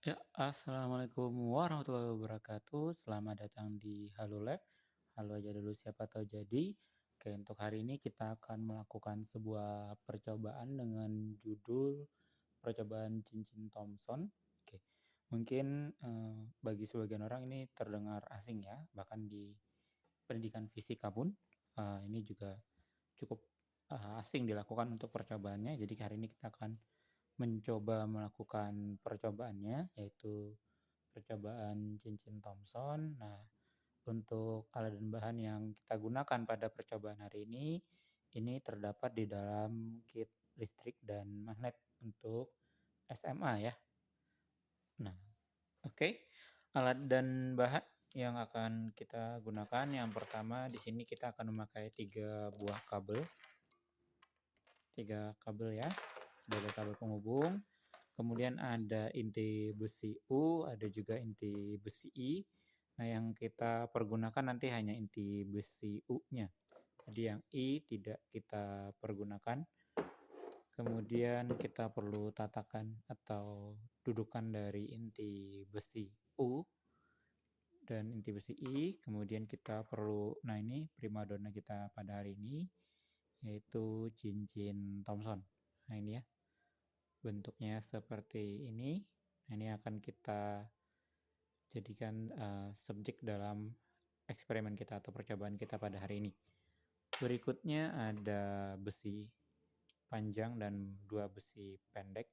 Ya, assalamualaikum warahmatullahi wabarakatuh. Selamat datang di Halo Lab. Halo aja dulu siapa tahu jadi. Oke, untuk hari ini kita akan melakukan sebuah percobaan dengan judul percobaan cincin Thomson. Oke, mungkin bagi sebagian orang ini terdengar asing ya, bahkan di pendidikan fisika pun ini juga cukup asing dilakukan untuk percobaannya. Jadi hari ini kita akan mencoba melakukan percobaannya, yaitu percobaan cincin Thomson. Nah, untuk alat dan bahan yang kita gunakan pada percobaan hari ini terdapat di dalam kit listrik dan magnet untuk SMA ya. Nah, oke. Alat dan bahan yang akan kita gunakan, yang pertama di sini kita akan memakai 3 kabel ya, sebagai kabel penghubung. Kemudian ada inti besi U, ada juga inti besi I. Nah, yang kita pergunakan nanti hanya inti besi U-nya. Jadi yang I tidak kita pergunakan. Kemudian kita perlu tatakan atau dudukan dari inti besi U dan inti besi I. Kemudian kita perlu, nah ini primadona kita pada hari ini, yaitu cincin Thomson. Nah ini ya, bentuknya seperti ini. Nah, ini akan kita jadikan subjek dalam eksperimen kita atau percobaan kita pada hari ini. Berikutnya ada besi panjang dan 2 besi pendek.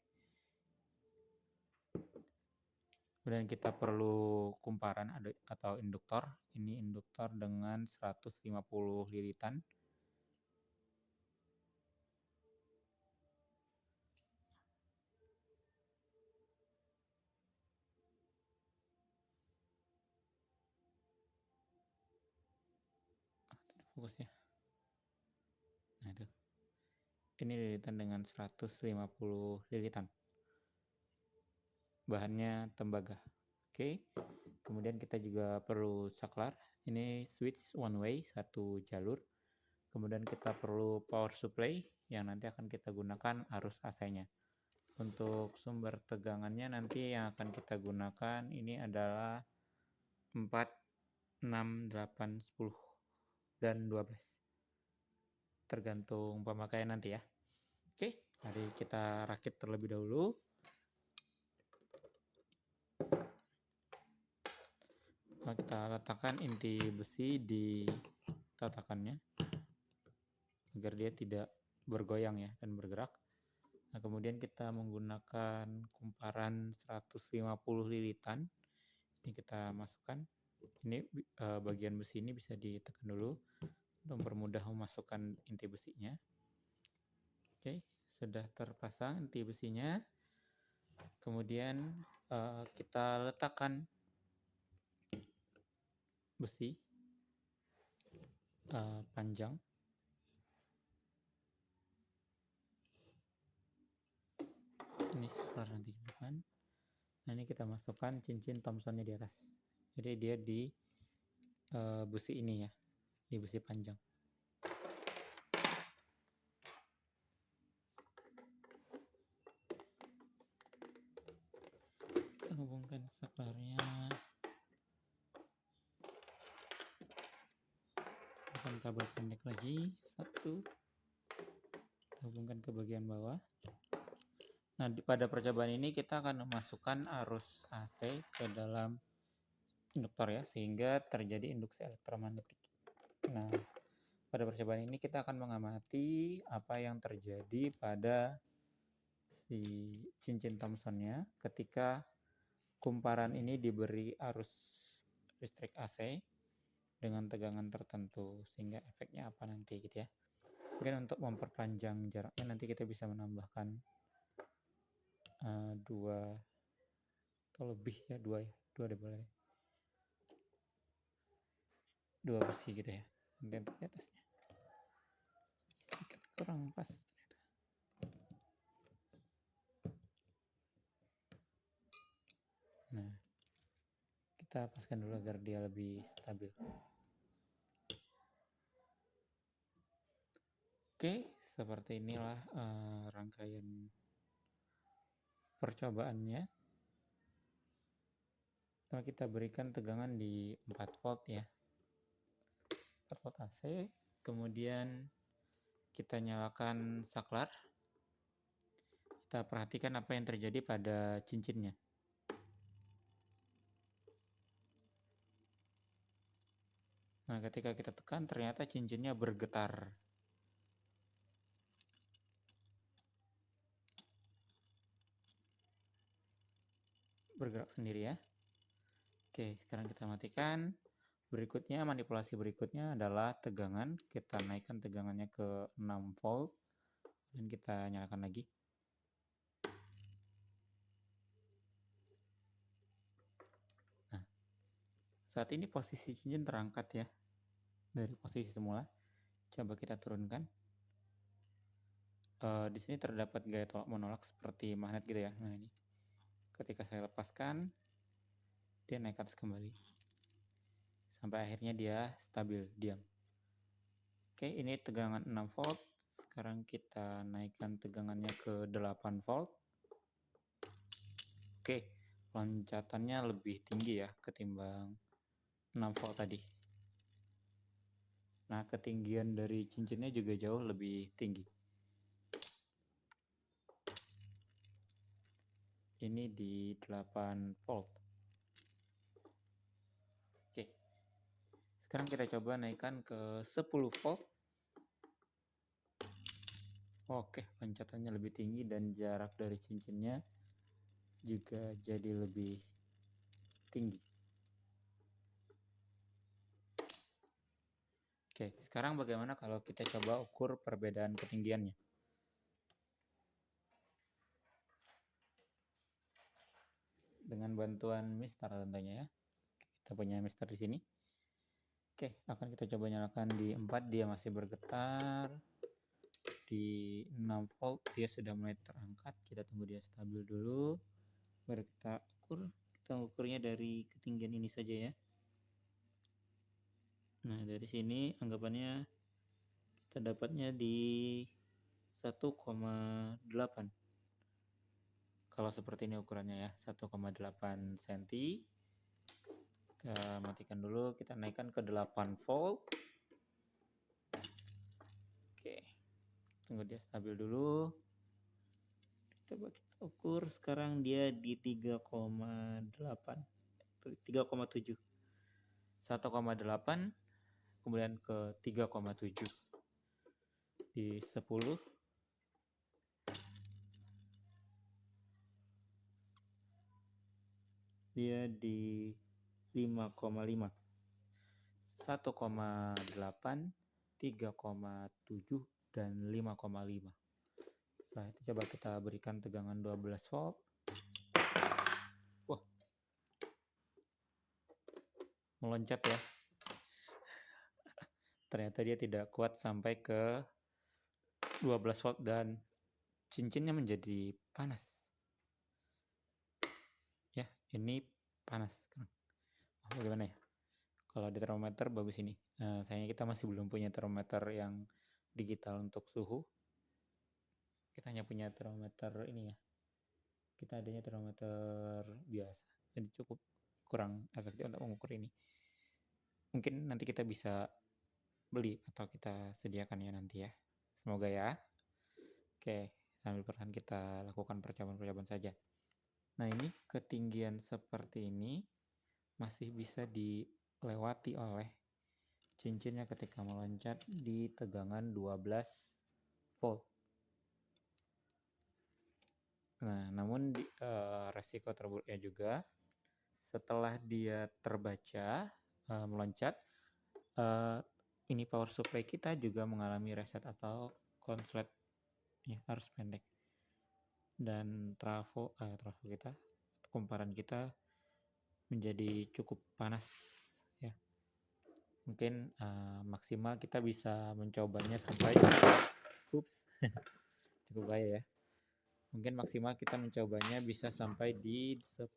Kemudian kita perlu kumparan atau induktor. Ini induktor dengan 150 lilitan. Fokusnya. Nah itu. Ini lilitan dengan 150 lilitan. Bahannya tembaga. Oke. Kemudian kita juga perlu saklar. Ini switch one way, satu jalur. Kemudian kita perlu power supply yang nanti akan kita gunakan arus AC-nya. Untuk sumber tegangannya nanti yang akan kita gunakan ini adalah 4, 6, 8, 10, dan 12. Tergantung pemakaian nanti ya. Oke, mari kita rakit terlebih dahulu. Nah, kita letakkan inti besi di tatakannya agar dia tidak bergoyang ya dan bergerak. Nah, kemudian kita menggunakan kumparan 150 lilitan. Ini kita masukkan. Ini bagian besi ini bisa ditekan dulu untuk mempermudah memasukkan inti besinya. Oke, sudah terpasang inti besinya. Kemudian kita letakkan besi panjang. Ini sekitar nanti ke depan. Nah, ini kita masukkan cincin Thomsonnya di atas. Jadi dia di besi ini ya, di besi panjang. Kita hubungkan saklarnya. Hubungkan kabel pendek lagi, satu. Kita hubungkan ke bagian bawah. Nah, pada percobaan ini kita akan memasukkan arus AC ke dalam induktor ya, sehingga terjadi induksi elektromagnetik. Nah, pada percobaan ini kita akan mengamati apa yang terjadi pada si cincin Thomsonnya ketika kumparan ini diberi arus listrik AC dengan tegangan tertentu, sehingga efeknya apa nanti gitu ya. Mungkin untuk memperpanjang jaraknya nanti kita bisa menambahkan 2 atau lebih ya, 2 deh boleh. 2 besi gitu ya. Dan di atasnya sedikit kurang pas ternyata. Nah, kita paskan dulu agar dia lebih stabil. Oke, seperti inilah rangkaian percobaannya. Pertama kita berikan tegangan di 4 volt ya, 4 volt AC. Kemudian kita nyalakan saklar. Kita perhatikan apa yang terjadi pada cincinnya. Nah, ketika kita tekan ternyata cincinnya bergetar. Bergerak sendiri ya. Oke, sekarang kita matikan. Berikutnya, manipulasi berikutnya adalah tegangan. Kita naikkan tegangannya ke 6 volt. Dan kita nyalakan lagi. Nah, saat ini posisi cincin terangkat ya. Dari posisi semula. Coba kita turunkan. Di sini terdapat gaya tolak menolak seperti magnet gitu ya. Nah, ini. Ketika saya lepaskan, dia naik ke atas kembali. Sampai akhirnya dia stabil, diam. Oke, ini tegangan 6 volt. Sekarang kita naikkan tegangannya ke 8 volt. Oke, loncatannya lebih tinggi ya ketimbang 6 volt tadi. Nah, ketinggian dari cincinnya juga jauh lebih tinggi. Ini di 8 volt. Oke. Sekarang kita coba naikkan ke 10 volt. Oke, loncatannya lebih tinggi dan jarak dari cincinnya juga jadi lebih tinggi. Oke, sekarang bagaimana kalau kita coba ukur perbedaan ketinggiannya? Dengan bantuan mistar tentunya ya. Kita punya mistar di sini. Oke, akan kita coba nyalakan di 4, dia masih bergetar. Di 6 volt dia sudah mulai terangkat. Kita tunggu dia stabil dulu. Baru kita ukur. Kita ukurnya dari ketinggian ini saja ya. Nah, dari sini anggapannya kita dapatnya di 1,8. Kalau seperti ini ukurannya ya, 1,8 cm. Kita matikan dulu, kita naikkan ke 8 volt. Oke, tunggu dia stabil dulu. Coba kita ukur, sekarang dia di 3,8, 3,7, 1,8, kemudian ke 3,7 di 10. Dia di 5,5, 1,8, 3,7 dan 5,5. Setelah itu coba kita berikan tegangan 12 volt. Wah, meloncat ya. Ternyata dia tidak kuat sampai ke 12 volt dan cincinnya menjadi panas. Ya, ini panas. Oh, bagaimana ya? Kalau di termometer bagus ini. Sayangnya kita masih belum punya termometer yang digital untuk suhu. Kita hanya punya termometer ini ya. Kita adanya termometer biasa. Jadi cukup kurang efektif untuk mengukur ini. Mungkin nanti kita bisa beli atau kita sediakan ya nanti ya. Semoga ya. Oke, sambil perlahan kita lakukan percobaan-percobaan saja. Nah, ini ketinggian seperti ini masih bisa dilewati oleh cincinnya ketika meloncat di tegangan 12 volt. Nah, namun resiko terburuknya juga setelah dia terbaca meloncat, ini power supply kita juga mengalami reset atau konslet ya, harus pendek. Dan trafo kita, kumparan kita menjadi cukup panas ya. Mungkin maksimal kita bisa mencobanya sampai cukup bahaya ya. Mungkin maksimal kita mencobanya bisa sampai di 10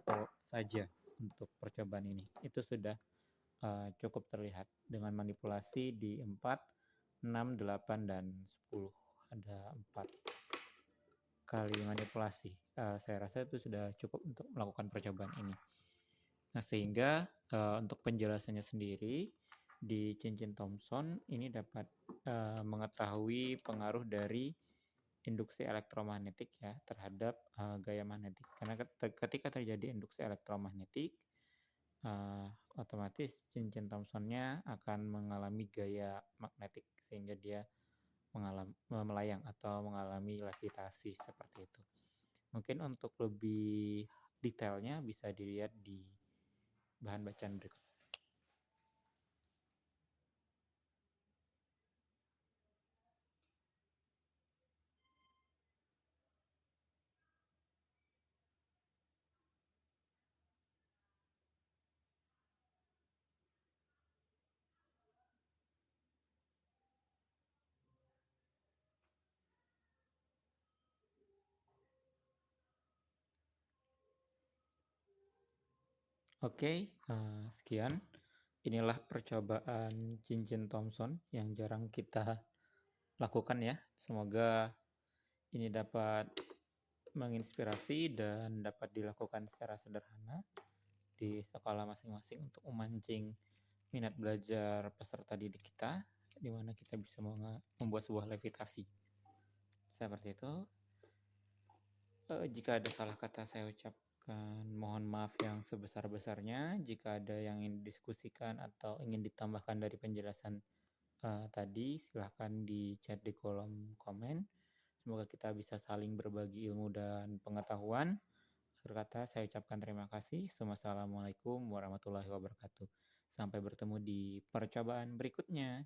volt saja untuk percobaan ini. Itu sudah cukup terlihat dengan manipulasi di 4, 6, 8, dan 10. Ada 4 kali manipulasi. Saya rasa itu sudah cukup untuk melakukan percobaan ini. Nah, sehingga untuk penjelasannya sendiri di cincin Thomson ini dapat mengetahui pengaruh dari induksi elektromagnetik ya terhadap gaya magnetik. Karena ketika terjadi induksi elektromagnetik, uh, otomatis cincin Thomsonnya akan mengalami gaya magnetik sehingga dia melayang atau mengalami levitasi seperti itu. Mungkin untuk lebih detailnya bisa dilihat di bahan bacaan berikut. Oke, sekian. Inilah percobaan cincin Thomson yang jarang kita lakukan ya. Semoga ini dapat menginspirasi dan dapat dilakukan secara sederhana di sekolah masing-masing untuk memancing minat belajar peserta didik kita, di mana kita bisa membuat sebuah levitasi. Seperti itu. Jika ada salah kata saya ucapkan mohon maaf yang sebesar-besarnya. Jika ada yang ingin didiskusikan atau ingin ditambahkan dari penjelasan tadi, silahkan di chat di kolom komen. Semoga kita bisa saling berbagi ilmu dan pengetahuan. Akhir kata saya ucapkan terima kasih. Wassalamualaikum warahmatullahi wabarakatuh. Sampai bertemu di percobaan berikutnya.